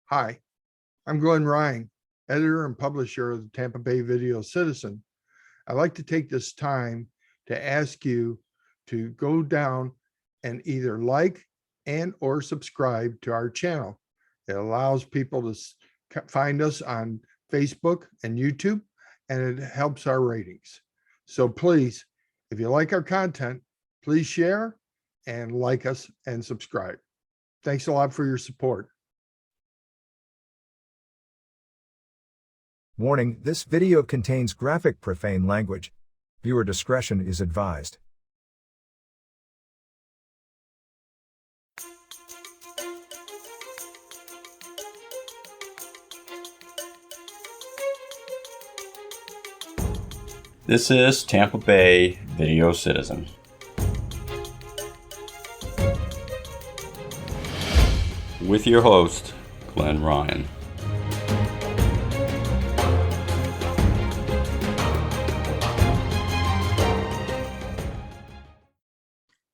Hi, I'm Glenn Ryan, editor and publisher of the Tampa Bay Video Citizen. I'd like to take this time to ask you to go down and either like and or subscribe to our channel. It allows people to find us on Facebook and YouTube, and it helps our ratings. So please, if you like our content, please share and like us and subscribe. Thanks a lot for your support. Warning, this video contains graphic profane language. Viewer discretion is advised. This is Tampa Bay Video Citizen. With your host, Glenn Ryan.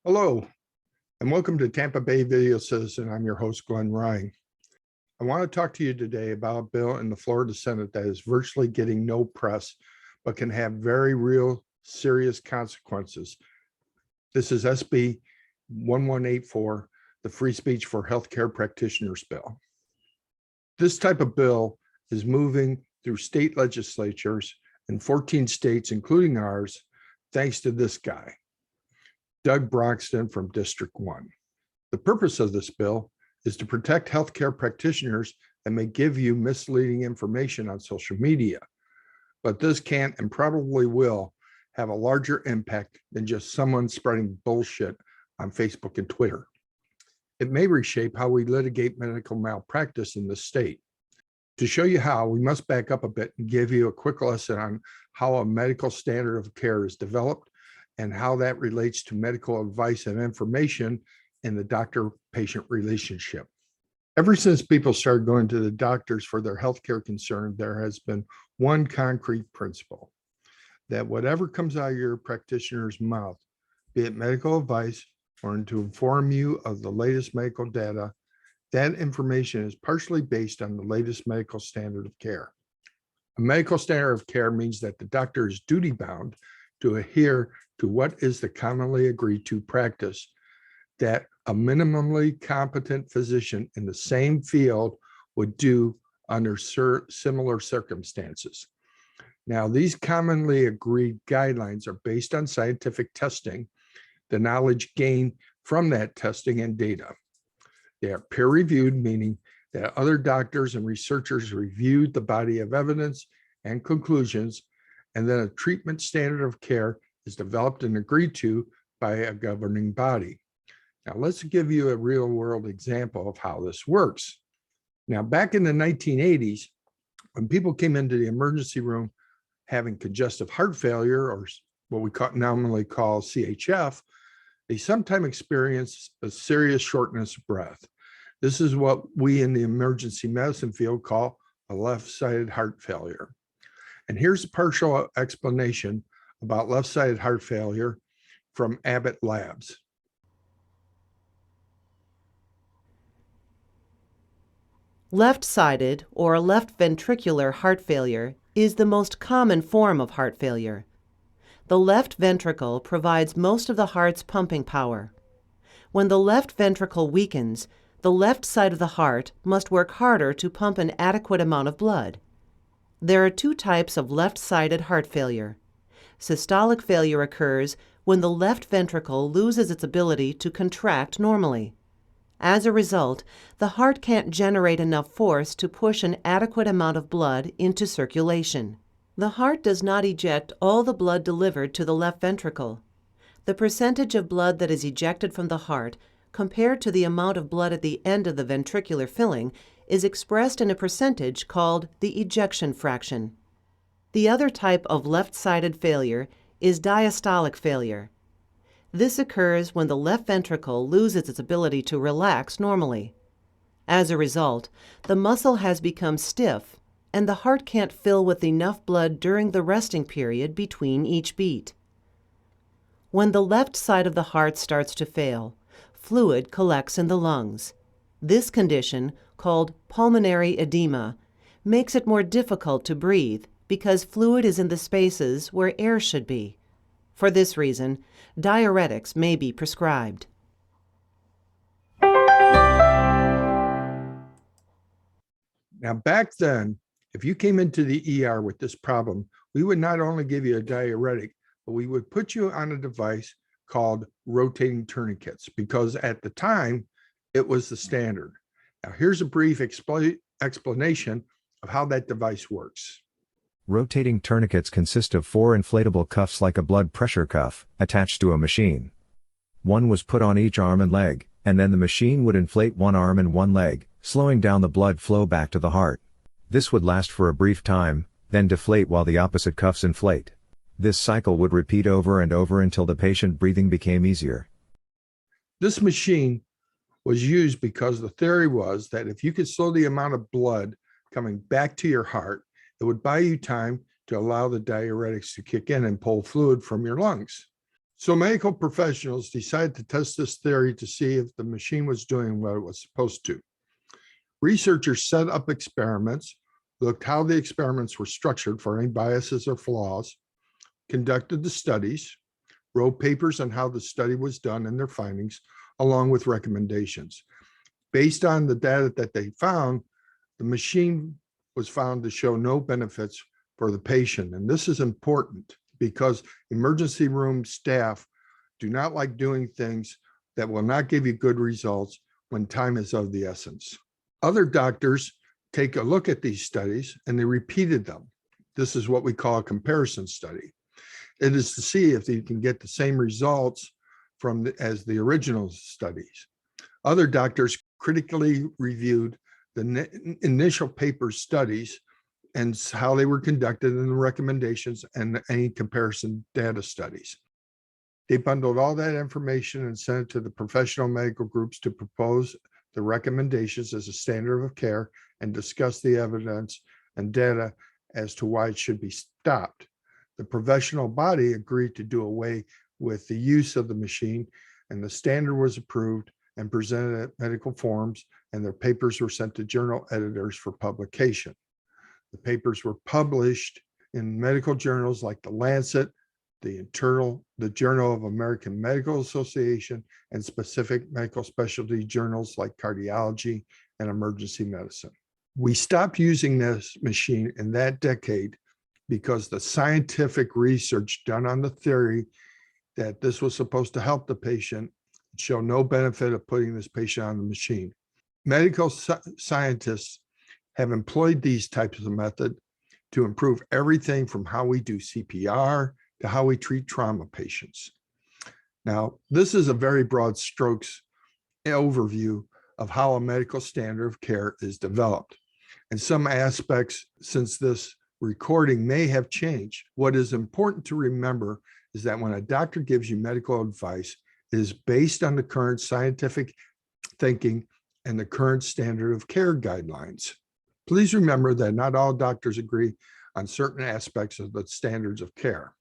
Hello, and welcome to Tampa Bay Video Citizen. I'm your host, Glenn Ryan. I want to talk to you today about a bill in the Florida Senate that is virtually getting no press, but can have very real, serious consequences. This is SB1184, the Free Speech for Healthcare Practitioners bill. This type of bill is moving through state legislatures in 14 states, including ours, thanks to this guy, Doug Broxton from District 1. The purpose of this bill is to protect healthcare practitioners that may give you misleading information on social media. But this can and probably will have a larger impact than just someone spreading bullshit on Facebook and Twitter. It may reshape how we litigate medical malpractice in the state. To show you how, we must back up a bit and give you a quick lesson on how a medical standard of care is developed and how that relates to medical advice and information in the doctor-patient relationship. Ever since people started going to the doctors for their healthcare concern, there has been one concrete principle, that whatever comes out of your practitioner's mouth, be it medical advice or to inform you of the latest medical data, that information is partially based on the latest medical standard of care. A medical standard of care means that the doctor is duty-bound to adhere to what is the commonly agreed to practice that a minimally competent physician in the same field would do under similar circumstances. Now, these commonly agreed guidelines are based on scientific testing, the knowledge gained from that testing and data. They are peer-reviewed, meaning that other doctors and researchers reviewed the body of evidence and conclusions, and then a treatment standard of care is developed and agreed to by a governing body. Now, let's give you a real-world example of how this works. Now, back in the 1980s, when people came into the emergency room having congestive heart failure, or what we nominally call CHF, they sometimes experience a serious shortness of breath. This is what we in the emergency medicine field call a left-sided heart failure. And here's a partial explanation about left-sided heart failure from Abbott Labs. Left-sided or left ventricular heart failure is the most common form of heart failure. The left ventricle provides most of the heart's pumping power. When the left ventricle weakens, the left side of the heart must work harder to pump an adequate amount of blood. There are two types of left-sided heart failure. Systolic failure occurs when the left ventricle loses its ability to contract normally. As a result, the heart can't generate enough force to push an adequate amount of blood into circulation. The heart does not eject all the blood delivered to the left ventricle. The percentage of blood that is ejected from the heart compared to the amount of blood at the end of the ventricular filling is expressed in a percentage called the ejection fraction. The other type of left-sided failure is diastolic failure. This occurs when the left ventricle loses its ability to relax normally. As a result, the muscle has become stiff and the heart can't fill with enough blood during the resting period between each beat. When the left side of the heart starts to fail, fluid collects in the lungs. This condition, called pulmonary edema, makes it more difficult to breathe because fluid is in the spaces where air should be. For this reason, diuretics may be prescribed. Now, back then, if you came into the ER with this problem, we would not only give you a diuretic, but we would put you on a device called rotating tourniquets, because at the time, it was the standard. Now, here's a brief explanation of how that device works. Rotating tourniquets consist of 4 inflatable cuffs like a blood pressure cuff, attached to a machine. One was put on each arm and leg, and then the machine would inflate one arm and one leg, slowing down the blood flow back to the heart. This would last for a brief time, then deflate while the opposite cuffs inflate. This cycle would repeat over and over until the patient breathing became easier. This machine was used because the theory was that if you could slow the amount of blood coming back to your heart, it would buy you time to allow the diuretics to kick in and pull fluid from your lungs. So medical professionals decided to test this theory to see if the machine was doing what it was supposed to. Researchers set up experiments, looked how the experiments were structured for any biases or flaws, conducted the studies, wrote papers on how the study was done and their findings, along with recommendations. Based on the data that they found, the machine was found to show no benefits for the patient. And this is important because emergency room staff do not like doing things that will not give you good results when time is of the essence. Other doctors take a look at these studies and they repeated them. This is what we call a comparison study. It is to see if you can get the same results as the original studies. Other doctors critically reviewed the initial paper studies and how they were conducted and the recommendations and any comparison data studies. They bundled all that information and sent it to the professional medical groups to propose the recommendations as a standard of care and discuss the evidence and data as to why it should be stopped. The professional body agreed to do away with the use of the machine, and the standard was approved and presented at medical forums, and their papers were sent to journal editors for publication. The papers were published in medical journals like The Lancet, the Journal of American Medical Association, and specific medical specialty journals like cardiology and emergency medicine. We stopped using this machine in that decade because the scientific research done on the theory that this was supposed to help the patient showed no benefit of putting this patient on the machine. Medical scientists have employed these types of method to improve everything from how we do CPR to how we treat trauma patients. Now, this is a very broad strokes overview of how a medical standard of care is developed. And some aspects since this recording may have changed. What is important to remember is that when a doctor gives you medical advice, it is based on the current scientific thinking and the current standard of care guidelines. Please remember that not all doctors agree on certain aspects of the standards of care.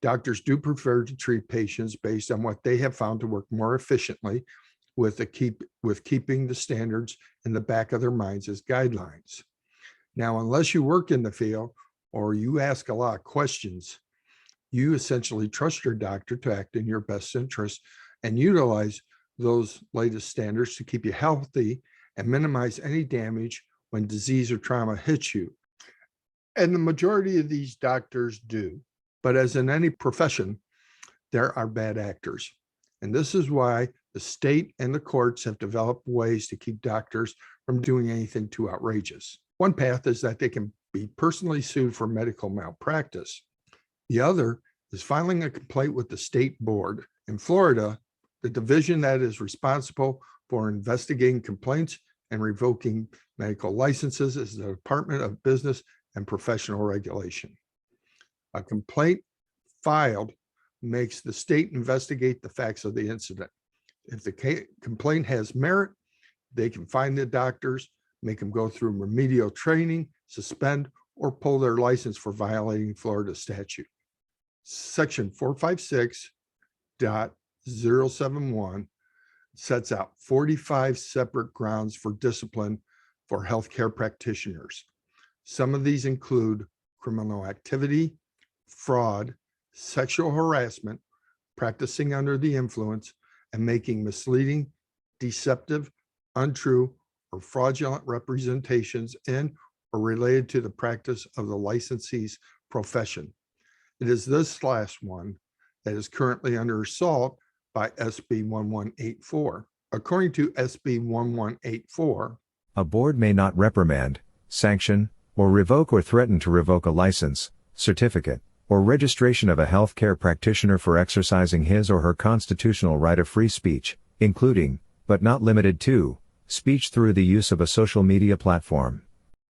Doctors do prefer to treat patients based on what they have found to work more efficiently with keeping the standards in the back of their minds as guidelines. Now, unless you work in the field or you ask a lot of questions, you essentially trust your doctor to act in your best interest and utilize those latest standards to keep you healthy and minimize any damage when disease or trauma hits you. And the majority of these doctors do. But as in any profession, there are bad actors. And this is why the state and the courts have developed ways to keep doctors from doing anything too outrageous. One path is that they can be personally sued for medical malpractice. The other is filing a complaint with the state board. In Florida, the division that is responsible for investigating complaints and revoking medical licenses is the Department of Business and Professional Regulation. A complaint filed makes the state investigate the facts of the incident. If the complaint has merit, they can find the doctors, make them go through remedial training, suspend, or pull their license for violating Florida statute. Section 456.071 sets out 45 separate grounds for discipline for healthcare practitioners. Some of these include criminal activity, fraud, sexual harassment, practicing under the influence, and making misleading, deceptive, untrue, or fraudulent representations in or related to the practice of the licensee's profession. It is this last one that is currently under assault by SB 1184. According to SB 1184, a board may not reprimand, sanction, or revoke or threaten to revoke a license, certificate, or registration of a healthcare practitioner for exercising his or her constitutional right of free speech, including, but not limited to, speech through the use of a social media platform.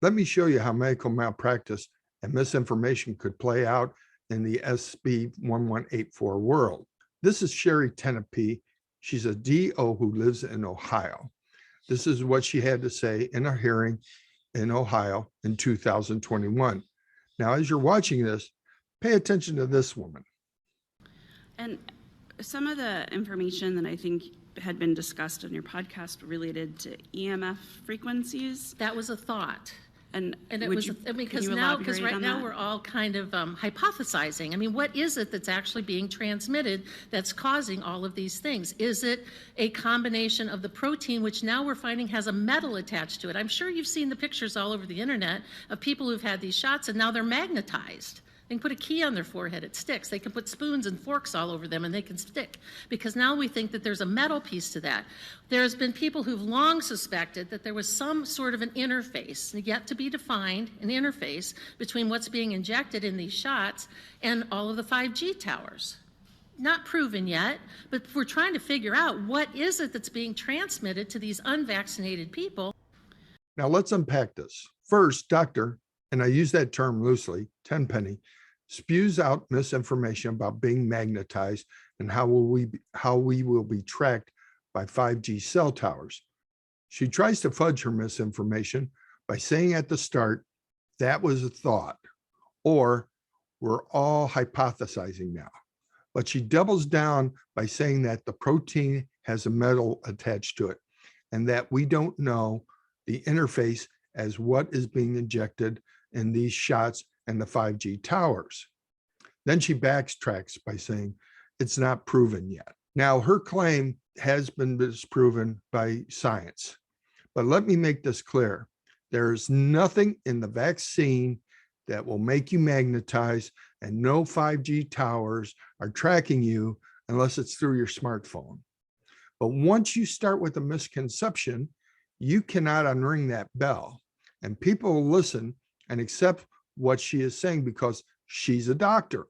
Let me show you how medical malpractice and misinformation could play out in the SB 1184 world. This is Sherry Tenopy. She's a DO who lives in Ohio. This is what she had to say in a hearing in Ohio in 2021. Now, as you're watching this, pay attention to this woman. And some of the information that I think had been discussed in your podcast related to EMF frequencies. That was a thought. And it was because right now we're all kind of hypothesizing. I mean, what is it that's actually being transmitted that's causing all of these things? Is it a combination of the protein, which now we're finding has a metal attached to it? I'm sure you've seen the pictures all over the internet of people who've had these shots and now they're magnetized. They can put a key on their forehead, it sticks. They can put spoons and forks all over them and they can stick. Because now we think that there's a metal piece to that. There's been people who've long suspected that there was some sort of an interface, yet to be defined, an interface between what's being injected in these shots and all of the 5G towers. Not proven yet, but we're trying to figure out what is it that's being transmitted to these unvaccinated people. Now let's unpack this. First, Dr., and I use that term loosely, Tenpenny, spews out misinformation about being magnetized and how we will be tracked by 5G cell towers. She tries to fudge her misinformation by saying at the start, that was a thought, or we're all hypothesizing now. But she doubles down by saying that the protein has a metal attached to it and that we don't know the interface as what is being injected in these shots and the 5G towers. Then she backtracks by saying it's not proven yet. Now, her claim has been disproven by science, but let me make this clear. There is nothing in the vaccine that will make you magnetize, and no 5G towers are tracking you unless it's through your smartphone. But once you start with a misconception, you cannot unring that bell, and people will listen and accept what she is saying because she's a doctor,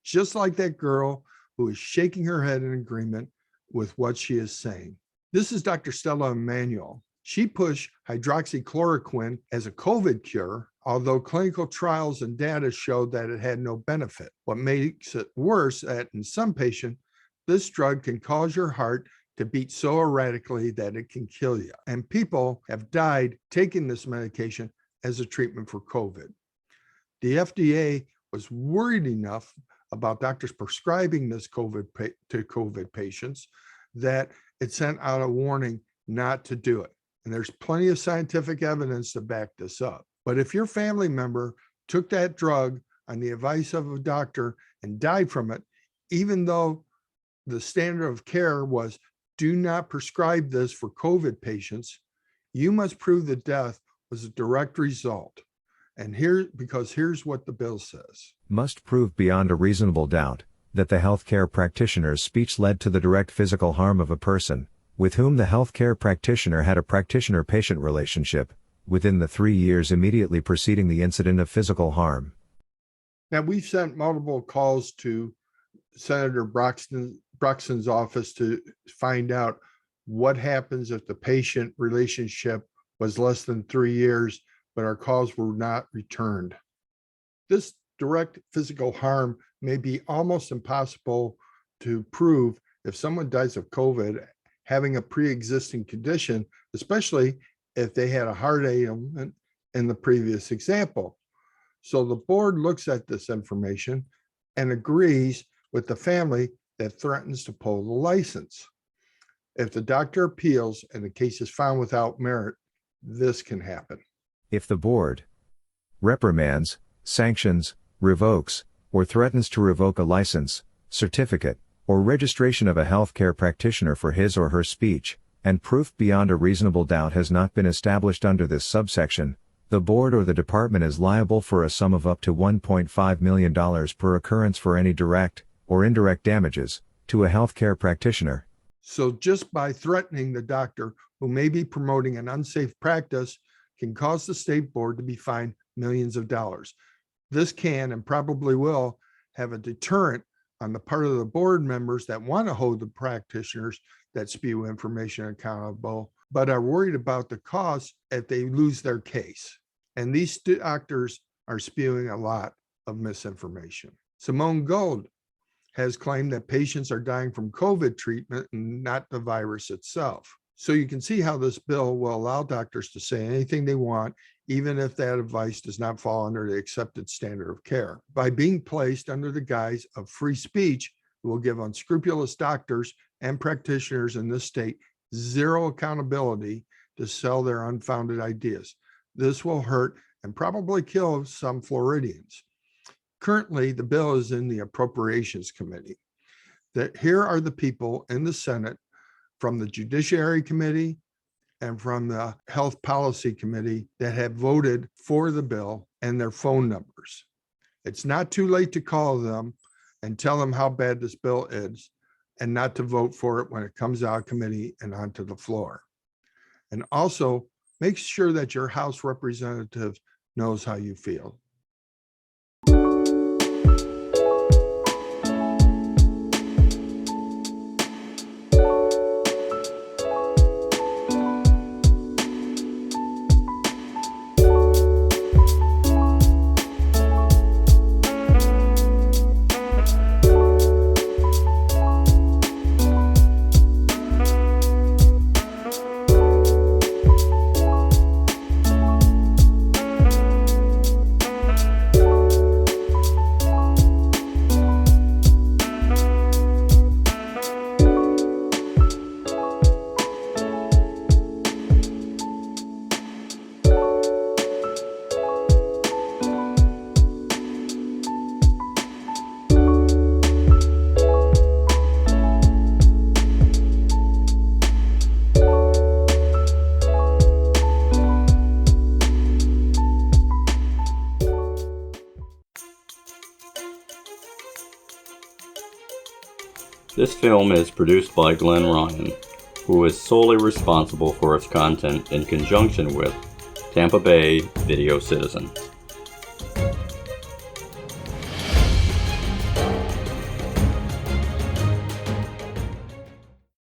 just like that girl who is shaking her head in agreement with what she is saying. This is Dr. Stella Emanuel. She pushed hydroxychloroquine as a COVID cure, although clinical trials and data showed that it had no benefit. What makes it worse that in some patients, this drug can cause your heart to beat so erratically that it can kill you. And people have died taking this medication as a treatment for COVID. The FDA was worried enough about doctors prescribing this to COVID patients that it sent out a warning not to do it. And there's plenty of scientific evidence to back this up. But if your family member took that drug on the advice of a doctor and died from it, even though the standard of care was do not prescribe this for COVID patients, you must prove the death was a direct result. And here's what the bill says. Must prove beyond a reasonable doubt that the healthcare practitioner's speech led to the direct physical harm of a person with whom the healthcare practitioner had a practitioner-patient relationship within the 3 years immediately preceding the incident of physical harm. Now, we've sent multiple calls to Senator Broxton's office to find out what happens if the patient relationship was less than 3 years, but our calls were not returned. This direct physical harm may be almost impossible to prove if someone dies of COVID having a pre-existing condition, especially if they had a heart ailment in the previous example. So the board looks at this information and agrees with the family that threatens to pull the license. If the doctor appeals and the case is found without merit, this can happen. If the board reprimands, sanctions, revokes, or threatens to revoke a license, certificate, or registration of a healthcare practitioner for his or her speech, and proof beyond a reasonable doubt has not been established under this subsection, the board or the department is liable for a sum of up to $1.5 million per occurrence for any direct or indirect damages to a healthcare practitioner. So just by threatening the doctor who may be promoting an unsafe practice can cause the state board to be fined millions of dollars. This can and probably will have a deterrent on the part of the board members that want to hold the practitioners that spew information accountable, but are worried about the cost if they lose their case. And these doctors are spewing a lot of misinformation. Simone Gold has claimed that patients are dying from COVID treatment and not the virus itself. So you can see how this bill will allow doctors to say anything they want, even if that advice does not fall under the accepted standard of care. By being placed under the guise of free speech, it will give unscrupulous doctors and practitioners in this state zero accountability to sell their unfounded ideas. This will hurt and probably kill some Floridians. Currently, the bill is in the Appropriations Committee. Here are the people in the Senate from the Judiciary Committee and from the Health Policy Committee that have voted for the bill and their phone numbers. It's not too late to call them and tell them how bad this bill is and not to vote for it when it comes out of committee and onto the floor. And also make sure that your House representative knows how you feel. This film is produced by Glenn Ryan, who is solely responsible for its content in conjunction with Tampa Bay Video Citizen.